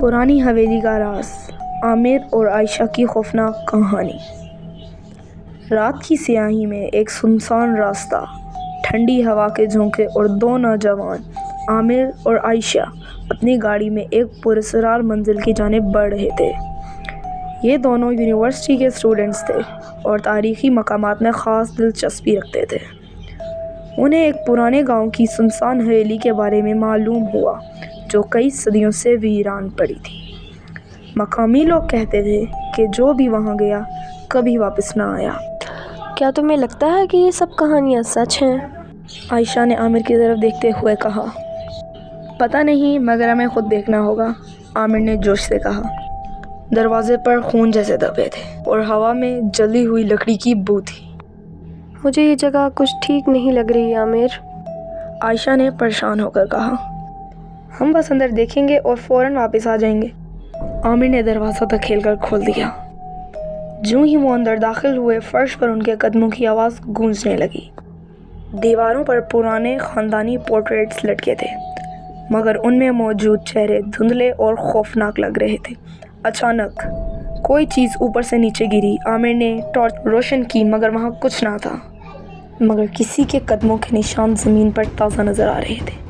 پرانی حویلی کا راز، عامر اور عائشہ کی خوفناک کہانی۔ رات کی سیاہی میں ایک سنسان راستہ، ٹھنڈی ہوا کے جھونکے اور دو نوجوان عامر اور عائشہ اپنی گاڑی میں ایک پراسرار منزل کی جانب بڑھ رہے تھے۔ یہ دونوں یونیورسٹی کے اسٹوڈنٹس تھے اور تاریخی مقامات میں خاص دلچسپی رکھتے تھے۔ انہیں ایک پرانے گاؤں کی سنسان حویلی کے بارے میں معلوم ہوا جو کئی صدیوں سے ویران پڑی تھی۔ مقامی لوگ کہتے تھے کہ جو بھی وہاں گیا کبھی واپس نہ آیا۔ کیا تمہیں لگتا ہے کہ یہ سب کہانیاں سچ ہیں؟ عائشہ نے عامر کی طرف دیکھتے ہوئے کہا۔ پتہ نہیں، مگر ہمیں خود دیکھنا ہوگا، عامر نے جوش سے کہا۔ دروازے پر خون جیسے دھبے تھے اور ہوا میں جلی ہوئی لکڑی کی بو تھی۔ مجھے یہ جگہ کچھ ٹھیک نہیں لگ رہی عامر، عائشہ نے پریشان ہو کر کہا۔ ہم بس اندر دیکھیں گے اور فوراً واپس آ جائیں گے۔ عامر نے دروازہ دھکیل کر کھول دیا۔ جو ہی وہ اندر داخل ہوئے، فرش پر ان کے قدموں کی آواز گونجنے لگی۔ دیواروں پر پرانے خاندانی پورٹریٹس لٹکے تھے، مگر ان میں موجود چہرے دھندلے اور خوفناک لگ رہے تھے۔ اچانک کوئی چیز اوپر سے نیچے گری۔ عامر نے ٹارچ روشن کی مگر وہاں کچھ نہ تھا، مگر کسی کے قدموں کے نشان زمین پر تازہ نظر آ رہے تھے۔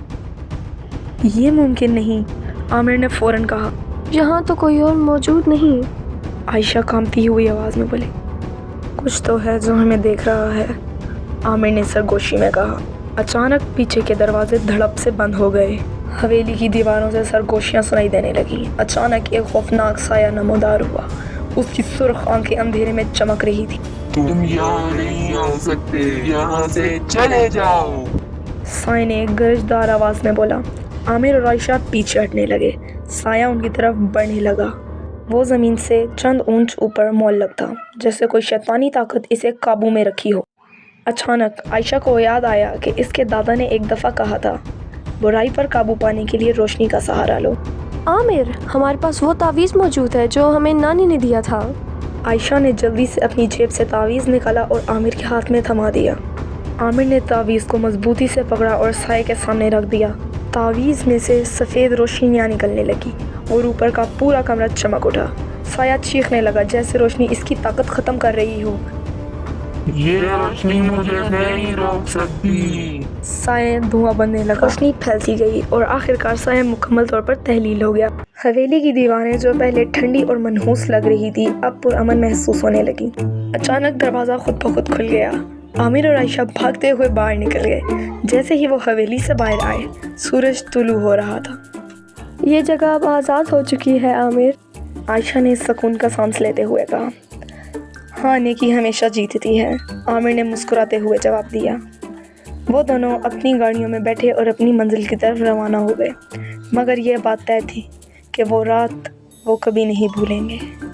یہ ممکن نہیں، عامر نے فوراً کہا۔ یہاں تو کوئی اور موجود نہیں، عائشہ کانپتی ہوئی آواز میں بولی۔ کچھ تو ہے جو ہمیں دیکھ رہا ہے، عامر نے سرگوشی میں کہا۔ اچانک پیچھے کے دروازے دھڑپ سے بند ہو گئے۔ حویلی کی دیواروں سے سرگوشیاں سنائی دینے لگیں۔ اچانک ایک خوفناک سایہ نمودار ہوا۔ اس کی سرخ آنکھیں اندھیرے میں چمک رہی تھی۔ تم یہاں نہیں آ سکتے، یہاں سے چلے جاؤ، سائے نے ایک گرجدار آواز میں بولا۔ عامر اور عائشہ پیچھے ہٹنے لگے۔ سایہ ان کی طرف بڑھنے لگا۔ وہ زمین سے چند اونچ اوپر معلق تھا، جیسے کوئی شیطانی طاقت اسے قابو میں رکھی ہو۔ اچانک عائشہ کو یاد آیا کہ اس کے دادا نے ایک دفعہ کہا تھا، برائی پر قابو پانے کے لیے روشنی کا سہارا لو۔ عامر، ہمارے پاس وہ تعویذ موجود ہے جو ہمیں نانی نے دیا تھا۔ عائشہ نے جلدی سے اپنی جیب سے تعویذ نکالا اور عامر کے ہاتھ میں تھما دیا۔ عامر نے تعویذ کو مضبوطی سے پکڑا اور سائے کے سامنے رکھ دیا۔ تعویذ میں سے سفید روشنیاں نکلنے لگی اور اوپر کا پورا کمرہ چمک اٹھا۔ سایہ چیخنے لگا جیسے روشنی اس کی طاقت ختم کر رہی ہو۔ یہ روشنی مجھے نہیں روک سکتی، سایہ دھواں بننے لگا، روشنی پھیلتی گئی اور آخرکار سایہ مکمل طور پر تحلیل ہو گیا۔ حویلی کی دیواریں جو پہلے ٹھنڈی اور منحوس لگ رہی تھی اب پرامن محسوس ہونے لگی۔ اچانک دروازہ خود بخود کھل گیا۔ عامر اور عائشہ بھاگتے ہوئے باہر نکل گئے۔ جیسے ہی وہ حویلی سے باہر آئے، سورج طلوع ہو رہا تھا۔ یہ جگہ اب آزاد ہو چکی ہے عامر، عائشہ نے سکون کا سانس لیتے ہوئے کہا۔ ہاں، نیکی ہمیشہ جیتتی ہے، عامر نے مسکراتے ہوئے جواب دیا۔ وہ دونوں اپنی گاڑیوں میں بیٹھے اور اپنی منزل کی طرف روانہ ہو گئے، مگر یہ بات طے تھی کہ وہ رات وہ کبھی نہیں بھولیں گے۔